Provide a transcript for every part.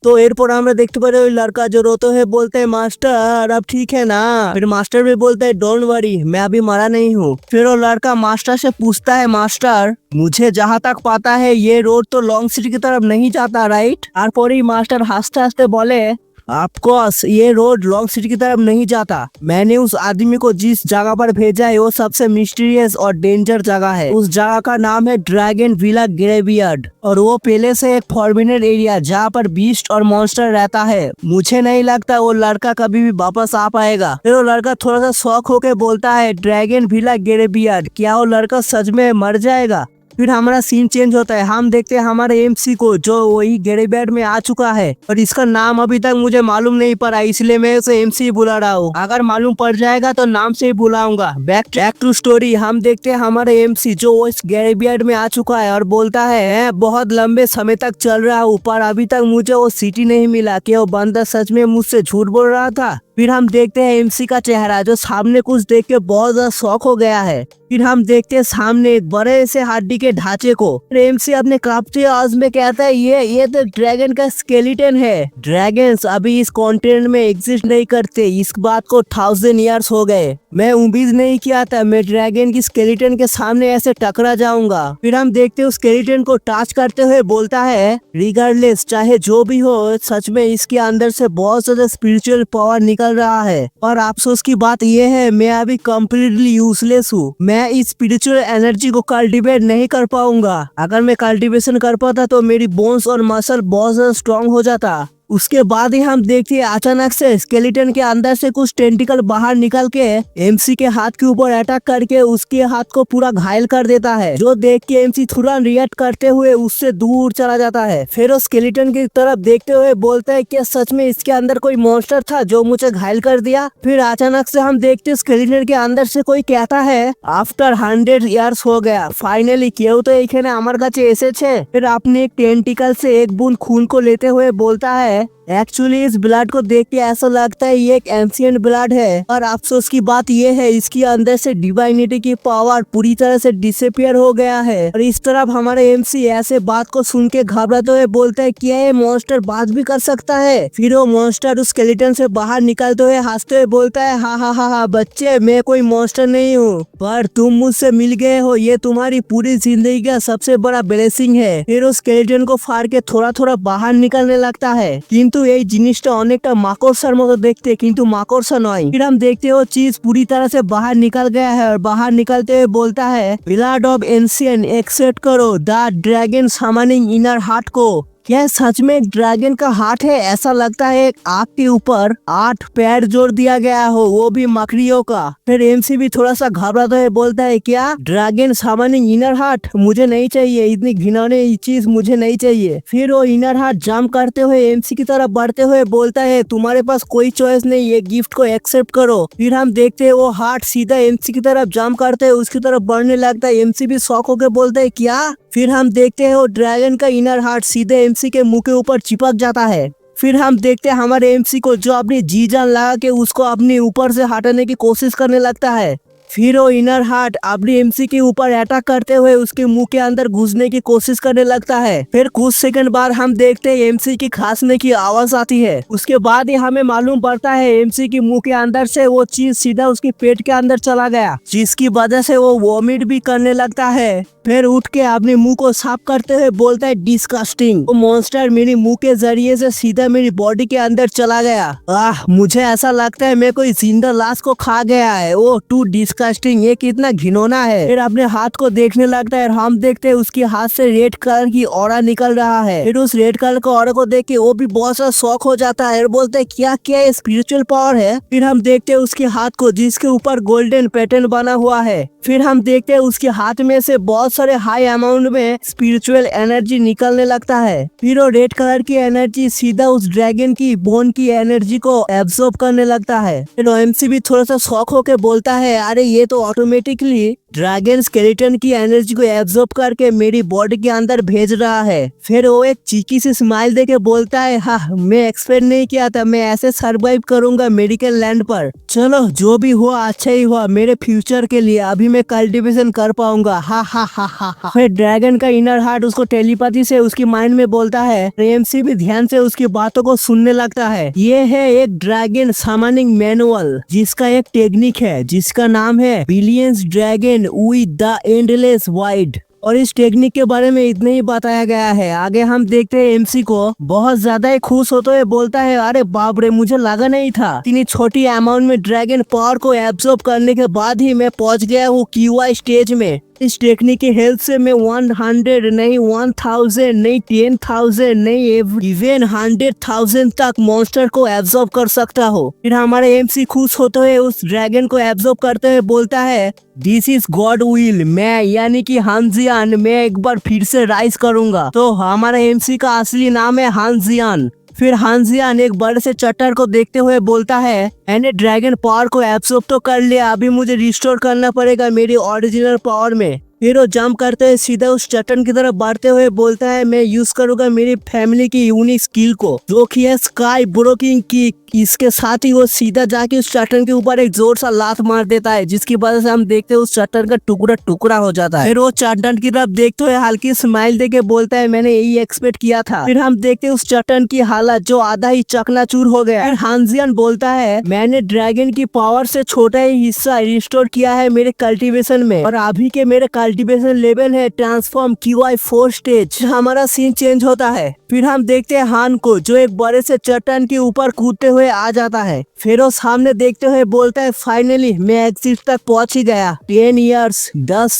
तो एरपर আমরা देखते পারি ওই लड़का जो रोते है बोलते है मास्टर अब ठीक है ना। फिर मास्टर भी बोलता है डोंट वरी मैं अभी मरा नहीं हूँ। फिर वो लड़का मास्टर से पूछता है मास्टर मुझे जहाँ तक पता है ये रोड तो लॉन्ग सिटी की तरफ नहीं जाता राइट। और ही मास्टर हंसते हंसते बोले ऑफकोर्स ये रोड लॉन्ग सिटी की तरफ नहीं जाता। मैंने उस आदमी को जिस जगह पर भेजा है वो सबसे मिस्टीरियस और डेंजर जगह है। उस जगह का नाम है ड्रैगन विला ग्रेवयार्ड और वो पहले से एक फॉर्बिडन एरिया जहाँ पर बीस्ट और मॉन्स्टर रहता है। मुझे नहीं लगता वो लड़का कभी भी वापस आ पाएगा। फिर वो लड़का थोड़ा सा शौक होके बोलता है ड्रैगन विला ग्रेवयार्ड क्या वो लड़का सच में मर जाएगा। फिर हमारा सीन चेंज होता है, हम देखते हैं हमारे एमसी को जो वही ग्रेवयार्ड में आ चुका है और इसका नाम अभी तक मुझे मालूम नहीं पड़ा इसलिए मैं उसे एमसी बुला रहा हूँ। अगर मालूम पड़ जाएगा तो नाम से ही बुलाऊंगा। बैक टू स्टोरी हम देखते हैं हमारे एमसी जो इस ग्रेवयार्ड में आ चुका है और बोलता है बहुत लंबे समय तक चल रहा हूँ पर अभी तक मुझे वो सिटी नहीं मिला कि वो बंदा सच में मुझसे झूठ बोल रहा था। फिर हम देखते हैं एमसी का चेहरा जो सामने कुछ देख के बहुत ज्यादा शॉक हो गया है। फिर हम देखते हैं सामने एक बड़े से हड्डी के ढांचे को। एमसी अपने क्राफ्टी आवाज में कहता है ये तो ड्रैगन का स्केलेटन है। ड्रैगन्स अभी इस कॉन्टिनेंट में एग्जिस्ट नहीं करते, इस बात को 1000 ईयर्स हो गए। मैं उम्मीद नहीं किया था मैं ड्रैगन की स्केलेटन के सामने ऐसे टकरा जाऊंगा। फिर हम देखते हैं स्केलेटन को टच करते हुए बोलता है रिगार्डलेस चाहे जो भी हो सच में इसके अंदर से बहुत ज्यादा स्पिरिचुअल पावर निकल रहा है और अफसोस की बात यह है मैं अभी कम्प्लीटली यूजलेस हूँ। मैं इस स्पिरिचुअल एनर्जी को कल्टीवेट नहीं कर पाऊंगा। अगर मैं कल्टीवेशन कर पाता तो मेरी बोन्स और मसल बहुत ज्यादा स्ट्रॉन्ग हो जाता। उसके बाद ही हम देखते हैं अचानक से स्केलेटन के अंदर से कुछ टेंटिकल बाहर निकल के एमसी के हाथ के ऊपर अटैक करके उसके हाथ को पूरा घायल कर देता है। जो देख के एमसी तुरंत रिएक्ट करते हुए उससे दूर चला जाता है। फिर वो स्केलेटन की तरफ देखते हुए बोलता है कि सच में इसके अंदर कोई मॉन्स्टर था जो मुझे घायल कर दिया। फिर अचानक से हम देखते हैं स्केलेटन के अंदर से कोई कहता है आफ्टर 100 ईयर्स हो गया फाइनली केउ तो एखाने आमार काछे एसेछे। फिर अपने एक टेंटिकल से एक बूंद खून को लेते हुए बोलता है एक्चुअली इस ब्लड को देख के ऐसा लगता है ये एक एंशिएंट ब्लड है और अफसोस की बात ये है इसके अंदर से डिवाइनिटी की पावर पूरी तरह से डिसअपियर हो गया है। और इस तरफ हमारे एमसी ऐसे बात को सुन के घबराते हुए बोलता है क्या ये मॉन्स्टर बात भी कर सकता है। फिर वो मॉन्स्टर उस स्केलेटन से बाहर निकलते हुए हंसते हुए बोलता है हाँ बच्चे मैं कोई मॉन्स्टर नहीं हूँ पर तुम मुझसे मिल गए हो ये तुम्हारी पूरी जिंदगी का सबसे बड़ा ब्लेसिंग है। फिर उस स्केलेटन को फाड़ के थोड़ा थोड़ा बाहर निकलने लगता है কিন্তু এই জিনিসটা অনেকটা মাকড়সার মতো দেখতে কিন্তু মাকড়সা নয়। फिर हम देखते हो चीज पूरी तरह से बाहर निकल गया है और बाहर निकलते हुए बोलता है ब्लड ऑफ एंशिएंट एक्सेप्ट करो the dragon summoning inner heart को। क्या सच में एक ड्रैगन का हार्ट है? ऐसा लगता है एक आग के ऊपर 8 पैर जोड़ दिया गया हो वो भी मकड़ियों का। फिर एमसी भी थोड़ा सा घबराता है बोलता है क्या ड्रैगन समनिंग इनर हार्ट मुझे नहीं चाहिए, इतनी घिनौनी चीज मुझे नहीं चाहिए। फिर वो इनर हार्ट जंप करते हुए एमसी की तरफ बढ़ते हुए बोलता है तुम्हारे पास कोई चॉइस नहीं ये गिफ्ट को एक्सेप्ट करो। फिर हम देखते हैं वो हार्ट सीधा एमसी की तरफ जंप करते है उसकी तरफ बढ़ने लगता है। एमसी भी शॉक होकर बोलता है क्या। फिर हम देखते हैं वो ड्रैगन का इनर हार्ट सीधे एमसी के मुंह के ऊपर चिपक जाता है। फिर हम देखते हैं हमारे एमसी को जो अपनी जी जान लगा के उसको अपने ऊपर से हटाने की कोशिश करने लगता है। फिर वो इनर हार्ट अपनी एमसी के ऊपर अटैक करते हुए उसके मुंह के अंदर घुसने की कोशिश करने लगता है। फिर कुछ सेकंड बाद हम देखते हैं एमसी की खांसने की आवाज आती है। उसके बाद ही हमें मालूम पड़ता है एमसी की मुंह के अंदर से वो चीज सीधा उसके पेट के अंदर चला गया जिसकी वजह से वो वॉमिट भी करने लगता है। फिर उठ के अपने मुंह को साफ करते हुए बोलता है डिस्कस्टिंग वो मॉन्स्टर मेरी मुंह के जरिए से सीधा मेरी बॉडी के अंदर चला गया। मुझे ऐसा लगता है मैं कोई जिंदा लाश को खा गया है। वो टू डिस्कस्टिंग ये कितना घिनौना है। फिर अपने हाथ को देखने लगता है और हम देखते हैं उसके हाथ से रेड कलर की ऑरा निकल रहा है। फिर उस रेड कलर का ऑरा को देख के वो भी बहुत सा शौक हो जाता है और बोलता है क्या क्या ये स्पिरिचुअल पावर है। फिर हम देखते हैं उसके हाथ को जिसके ऊपर गोल्डन पैटर्न बना हुआ है। फिर हम देखते हैं उसके हाथ में से बहुत सारे हाई अमाउंट में स्पिरिचुअल एनर्जी निकलने लगता है। फिर वो रेड कलर की एनर्जी सीधा उस ड्रैगन की बोन की एनर्जी को एब्सॉर्ब करने लगता है। फिर एमसी भी थोड़ा सा शॉक होके बोलता है अरे ये तो ऑटोमेटिकली ड्रैगन स्केलेटन की एनर्जी को एब्जॉर्ब करके मेरी बॉडी के अंदर भेज रहा है। फिर वो एक चीकी सी स्माइल देके बोलता है, हाँ मैं एक्सपेक्ट नहीं किया था मैं ऐसे सरवाइव करूंगा मेडिकल लैंड पर। चलो जो भी हुआ अच्छा ही हुआ मेरे फ्यूचर के लिए, अभी मैं कल्टीवेशन कर पाऊंगा। हा हा हा हा हा। फिर ड्रैगन का इनर हार्ट उसको टेलीपैथी से उसकी माइंड में बोलता है। एमसी भी ध्यान से उसकी बातों को सुनने लगता है। ये है एक ड्रैगन समनिंग मैनुअल जिसका एक टेक्निक है जिसका नाम है billions dragon with the endless wide. और इस टेक्निक के बारे में इतना ही बताया गया है। आगे हम देखते हैं एमसी को बहुत ज्यादा ही खुश होते हुए बोलता है, अरे बाप रे मुझे लगा नहीं था इतनी छोटी अमाउंट में ड्रैगन पावर को एब्जॉर्ब करने के बाद ही मैं पहुंच गया हूँ क्यूआई स्टेज में। इस टेक्निक की हेल्प से मैं 100 नहीं 1000 नहीं 10,000 नहीं इवन 100,000 तक मॉन्स्टर को एब्जॉर्ब कर सकता हो। फिर हमारे एमसी खुश होते हुए उस ड्रैगन को एब्जॉर्ब करते हुए बोलता है, दिस इज गॉड विल, मैं यानी कि हानजियान मैं एक बार फिर से राइज करूंगा। तो हमारे एमसी का असली नाम है हानजियान। फिर हानजियान एक बड़े से चट्टान को देखते हुए बोलता है, मैंने ड्रैगन पावर को एब्सॉर्ब तो कर लिया, अभी मुझे रिस्टोर करना पड़ेगा मेरी ओरिजिनल पावर में। फिर वो जंप करते हुए सीधा उस चट्टान की तरफ बढ़ते हुए बोलता है, मैं यूज करूंगा मेरी फैमिली की यूनिक स्किल को जो कि है स्काई ब्रोकिंग की। इसके साथ ही वो सीधा जाके उस चट्टान के ऊपर एक जोर सा लात मार देता है जिसकी वजह से हम देखते हैं उस चट्टान का टुकड़ा टुकड़ा हो जाता है। फिर वो चट्टान की तरफ देखते हुए हल्की स्माइल देके बोलता है, मैंने यही एक्सपेक्ट किया था। फिर हम देखते हैं उस चट्टान की हालत जो आधा ही चकनाचूर हो गया। फिर हानजियान बोलता है, मैंने ड्रैगन की पावर से छोटा ही हिस्सा रिस्टोर किया है मेरे कल्टीवेशन में और अभी के मेरे कल्टीवेशन लेवल है ट्रांसफॉर्म QI 4 स्टेज। हमारा सीन चेंज होता है। फिर हम देखते हैं हान को जो एक बड़े से चट्टान के ऊपर कूदते हुए आ जाता है। फिर वो सामने देखते हुए बोलता है, फाइनली मैं एग्जिट तक पहुंच ही गया। 10 इयर्स 10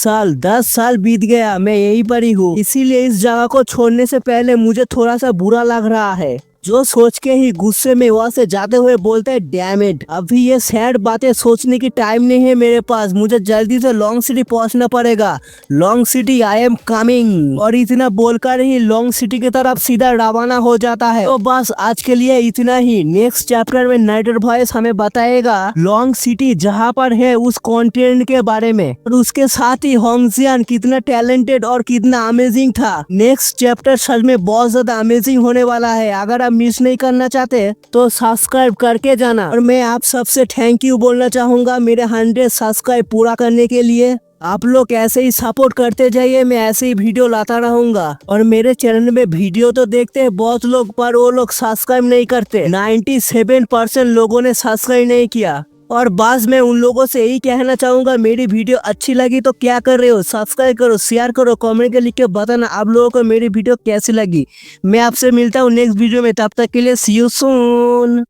साल बीत गया, मैं यहीं पर ही हूँ, इसीलिए इस जगह को छोड़ने से पहले मुझे थोड़ा सा बुरा लग रहा है। जो सोच के ही गुस्से में वहां से जाते हुए बोलते हैं, डैम इट, अभी ये सैड बातें सोचने की टाइम नहीं है मेरे पास, मुझे जल्दी से लॉन्ग सिटी पहुंचना पड़ेगा। Long city I am coming. और इतना बोलकर ही लॉन्ग सिटी की तरफ सीधा रवाना हो जाता है। तो बस आज के लिए इतना ही। नेक्स्ट चैप्टर में नाइटर वॉइस हमें बताएगा लॉन्ग सिटी जहाँ पर है उस कॉन्टिनेंट के बारे में और उसके साथ ही हानजियान कितना टैलेंटेड और कितना अमेजिंग था। नेक्स्ट चैप्टर सच में बहुत ज्यादा अमेजिंग होने वाला है। अगर मिस नहीं करना चाहते तो सब्सक्राइब करके जाना। और मैं आप सबसे थैंक यू बोलना चाहूंगा मेरे 100 सब्सक्राइब पूरा करने के लिए। आप लोग ऐसे ही सपोर्ट करते जाइए, मैं ऐसे ही वीडियो लाता रहूंगा। और मेरे चैनल में वीडियो तो देखते हैं बहुत लोग, पर वो लोग सब्सक्राइब नहीं करते। 97% लोगों ने सब्सक्राइब नहीं किया। और बस मैं उन लोगों से यही कहना चाहूंगा, मेरी वीडियो अच्छी लगी तो क्या कर रहे हो, सब्सक्राइब करो, शेयर करो, कमेंट के लिख के बताना आप लोगों को मेरी वीडियो कैसी लगी। मैं आपसे मिलता हूँ नेक्स्ट वीडियो में, तब तक के लिए सी यू सून।